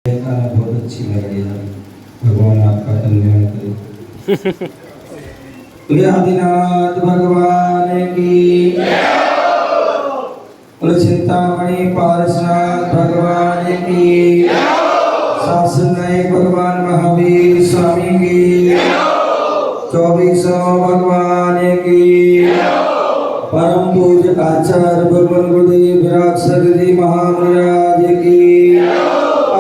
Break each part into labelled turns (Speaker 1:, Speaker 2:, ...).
Speaker 1: गाना बहुत अच्छी लग रही है। भगवान आपका कल्याण करे। बोले आदिनाथ भगवान की बोले चिंतामणि पारसनाथ भगवान की शासन नायक भगवान महावीर स्वामी की 24 भगवान की परम पूज्य आचार्य भगवान गुरुदेव विराट सदरी महाराज की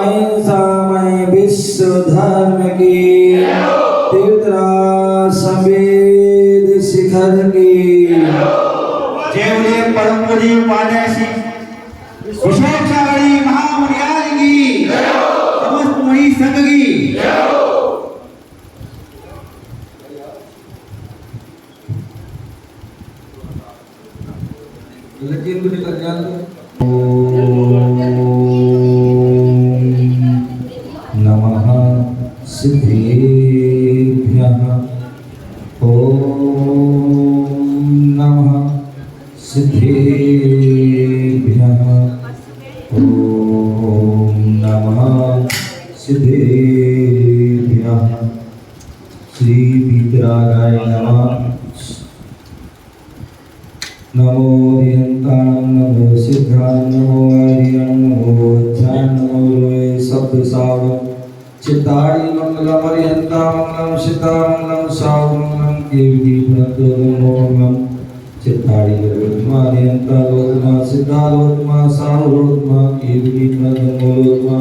Speaker 1: अहिंसामय विश्व धर्म की तीर्थराज समेत शिखर की
Speaker 2: जय परम पूज्य पादर्शी विशेषावली महामुनियार की समस्त मुनि संघ की
Speaker 1: लेकिन कुछ कल्याण नमः सिद्धेभ्यः ओम नमः सिद्धेभ्यः ओम नमः सिद्धेभ्यः श्री वीतरागाय नमः नमो हरियंतां नमो सिद्धां नमो हरियं नमो ध्यान नमो लोये सप्त सावं चित्तारि मंगलम हरियंतां मंगलम सिद्धां मंगलम सावं मंगलम केवली प्रणतो नमो मंगलम चित्तारि लोकमा हरियंता लोकमा सिद्धा लोकमा साव लोकमा केवली प्रणतो नमो लोकमा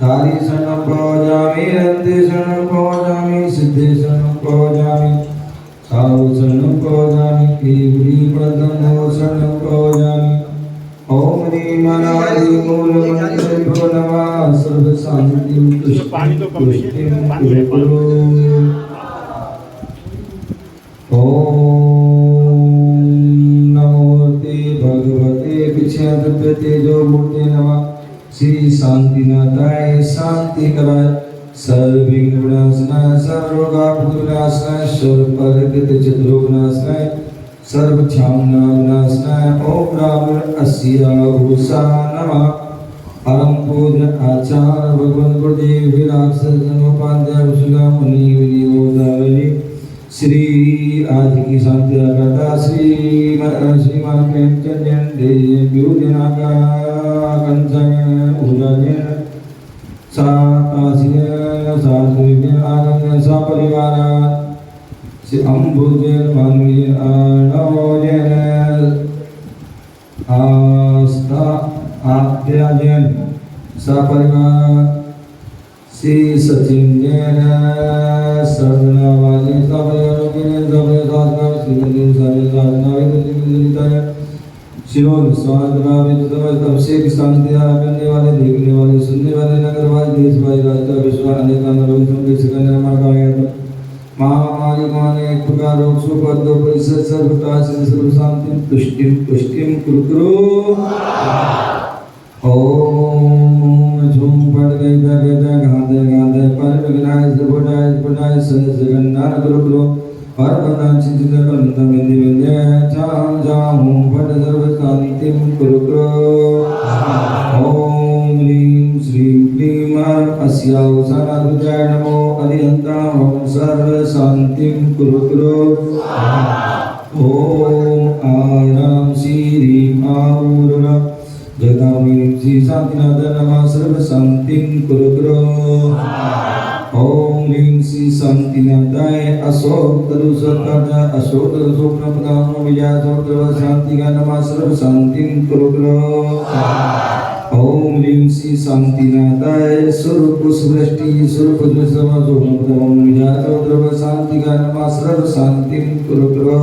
Speaker 1: धारी शरणं भजामि रन्ते शरणं भजामि सिद्धे शरणं भजामि सावसनं भजामि केवली प्रदमो शरणं भजामि ओम ह्रीं अनादि मूलमन्त्रेभ्यो नमः सर्व शान्तिं तुष्टिं कुरु ओम नमोते भगवते विष्णुतेजो मूर्ते नमः श्री शांतिनाथाय शांति कराय सर्वविघ्नविनाशनाय सर्वरोगापदविनाशनाय सर्वपरिग्रह चतुर्विनाशनाय सर्वक्षामनाशनाय ओम राम अस्या भूषा नमः परम पूज्य आचार्य भगवान गुरुदेव विराट सदनोपाध्याय विष्णु मुनि विनियोदावली श्री आज की शांति करता श्रीमान प्रेमचंद देव दिनाका कंचन उदयन सातासिय साधुविद्य आनंद सपरिवार श्री अंबुजन मानवीय आनोजन आस्था आद्याजन सपरिवार श्री सचिन जैन सर्वनावाली सपरिवार साधना श्री साधना शिरोन स्वादना तब से शांति करने वाले देखने वाले सुनने वाले नगर वाले देश वाले राष्ट्र विश्व अनेक रोग संदेश निर्माण का महामारी माने एक प्रकार रोग सुपद परिसर सर्वता सर्व शांति तुष्टिम कुरु ओम झूम पड़ गई गांधे गांधे पर विघ्नाय बुढ़ाय सगन्नान गुरु परमनाम चिंतित करंत बिंदि बिंदे जाम जाम फट सर्व शांतिम कुरु ओम ह्रीं श्रीं क्लीं अस्यावसानाय नमो हरियन्तां सर्व शांतिम कुरु ओम आराम श्रीं आऊर्ण जगामि श्री शांतिनाथ नमः सर्व शांतिम कुरु ओम ह्रीं श्री शांतिनाथाय अशोक तरुसत्ताज अशोक स्वप्नपदाम विजयाशोक शांति का नमः सर्व शांतिं कुरु ओम ह्रीं श्री शांतिनाथाय स्वरूप सृष्टि स्वरूप स्वप्नपदाम विजयाशोक शांति का नमः सर्व शांतिं कुरु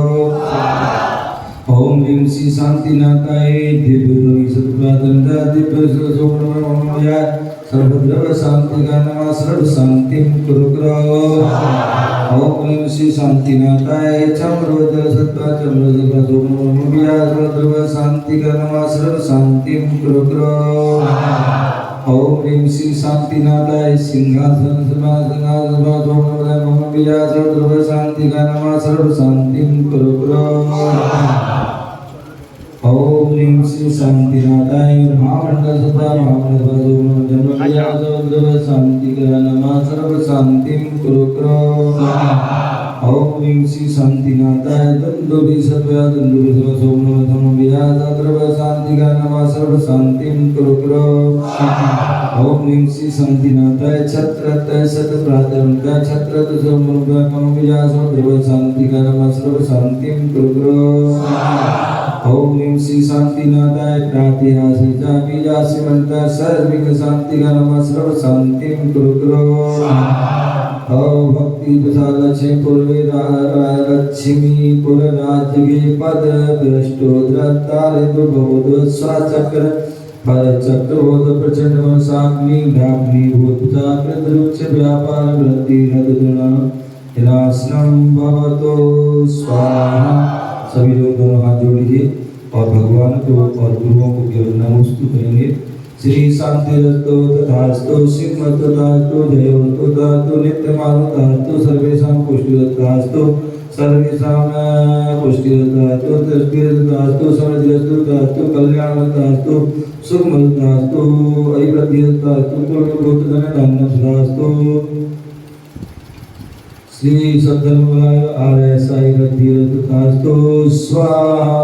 Speaker 1: ओम ह्रीं श्री शांतिनाथाय दिव्य ध्वनि सत्प्रादंडा दिव्य स्वप्नपदाम विजय सर्वद्रव शांति का नमः सर्व शांतिं कुरु ओम ह्रीं श्री शांतिनाथाय चम्रोदर सत्ता चम्रोदर सोमोमिया सर्वद्रव शांति का नमः सर्व शांतिं कुरु ओम ह्रीं श्री शांतिनाथाय सिंहासन सिंहासन सोमोमिया सर्वद्रव शांति का नमः सर्व शांतिं कुरु ओम ह्रीं श्री शांतिनाथाय महामंडल सदा महामंडल जन्म सर्व शांतिकर नमः सर्व शांतिं कुरु ओम ह्रीं श्री शांतिनाथाय दंडोभी सर्वया दंडोभी सर्व सोमनमः व्यास सर्व शांतिकर नमः सर्व शांतिं कुरु ओम ह्रीं श्री शांतिनाथाय छत्रतय शतप्रातरंकाय छत्रत सोमनमः व्यास सर्व शांतिकर नमः सर्व शांतिं कुरु ओम ह्रीं श्री शांतिनाथाय प्रातिहासिका बीजासिमंता सर्विक शांतिकर नमः सर्व शांतिं कुरु ओम भक्ति प्रसाद लक्ष्मी पूर्वे लक्ष्मी पुर राज्य के पद भ्रष्टो द्रतारे दुर्बोध स्वाचक्र पर चक्रवोध प्रचंड मनसाग्नि धाग्नि भूत जागृत रुक्ष व्यापार वृद्धि नदुना विनाशनम भवतो स्वाहा। सभी लोग दोनों हाथ जोड़ लीजिए और भगवान को और गुरुओं को केवल नमोस्तु करेंगे। श्री शांतिरस्तो तथास्तु सिंहस्तु जयोस्तु तथास्तु नित्यमानुतस्तु सर्वेषां पुष्टिरस्तु सर्वेषां पुष्टिरस्तु तस्भिरस्तु समृद्धिरस्तु तथास्तु कल्याणरस्तु सुखमरस्तु ऐवद्यस्तु कुलभूतधनधान्यस्तु। श्री सद्धर्मलाय आर्यसाई गद्धिरस्तु तथास्तु स्वाहा।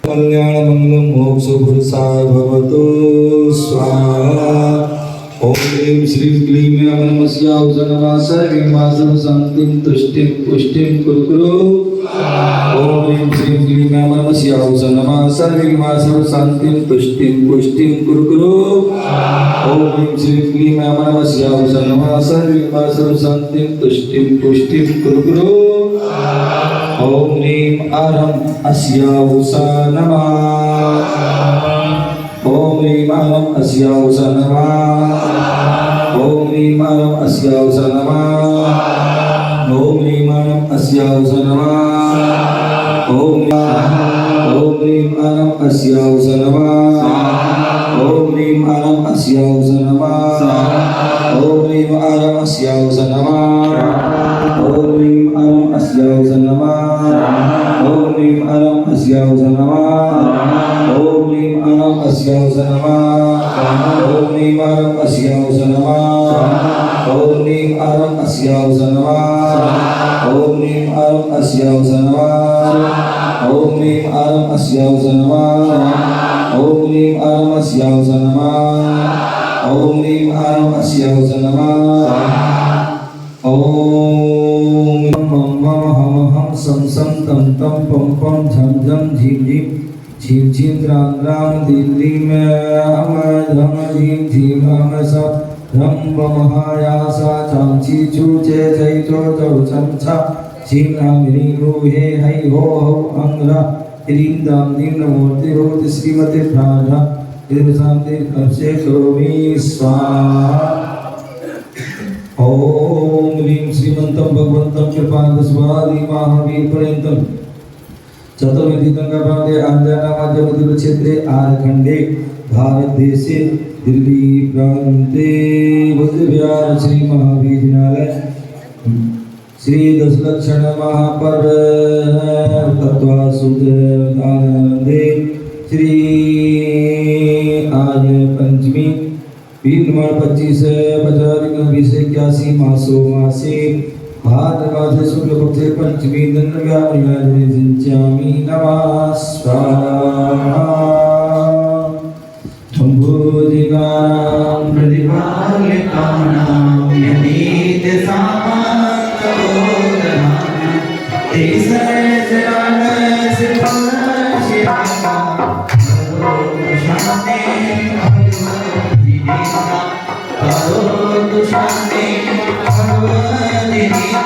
Speaker 1: कल्याण मंगलम मोक्ष पुरुषाय भवतु स्वाहा। ओम ह्रीं श्री क्लीं नमस्यां सर्वं वासव शांतिं तुष्टिं पुष्टिं कुरु ओम ह्रीं श्री क्लीं नमस्यां सर्वं वासव शांतिं तुष्टिं पुष्टिं कुरु ओम ह्रीं श्री क्लीं नमस्यां सर्वं वासव शांतिं तुष्टिं पुष्टिं कुरु ओम ह्रीं आरं अस्यावसा नमः ओम ह्रीं आरं अस्यावसा नमः ओम ह्रीं आरं अस्यावसा नमः ओम ह्रीं आरं अस्यावसा नमः ओम ह्रीं आरं अस्यावसा नमः ओम ह्रीं आरं अस्यावसा नमः ओम ह्रीं आरं अस्यावसा नमः ओम ह्रीं आरं अस्यावसा नमः ओम ह्रीं आरं अस्यावसा नमः ओम ह्रीं आरं अस्यावसा नमः ओम ह्रीं आरं अस्यावसा नमः ओम ह्रीं आरं अस्यावसा नमः ओम ह्रीं आरं अस्यावसा नमः ओम ह्रीं आरं अस्यावसा नमः ओम ह्रीं आरं अस्यावसा नमः ओम ह्रीं आरं अस्यावसा नमः ओम मम हम हम सम सम तम तम पम पम झम झम झीम झीम झीम झीम राम राम दिल्ली में हम धम झीम झीम हम सब रम बमहायासा चांची चूचे जय चो चौ चमचा झीम राम री रो हे हई हो अंगरा रीम दाम दीन मूर्ति हो श्रीमते प्राणा इधर शांति कबसे करोमि स्वाहा। ओम ह्रीं श्रीमन्तं भगवन्तं कृपादस्वादि महावीर पर्यन्तं चतुर्विधितंगप्रान्ते आंध्रनामाज्यमधुर क्षेत्रे आरखंडे भारत देशे दिल्ली प्रान्ते बुद्धविहार श्री महावीर जिनालय श्री दशलक्षण महापर्व तत्वासुदानंदे श्री आज पंचमी पीर नंबर 25 2081 मासो मासे भाद्रपद शुक्ल पक्षे पंचमी दिन जिंचामि नमः स्वाहा। शंभुजिगां
Speaker 2: प्रतिपाल्यकानां यनीत सामन्तबोधनानां ते सर्वजनान् सिद्धाशिवाः शान्ति भगवद्गीता शान्ति भगवद्गीता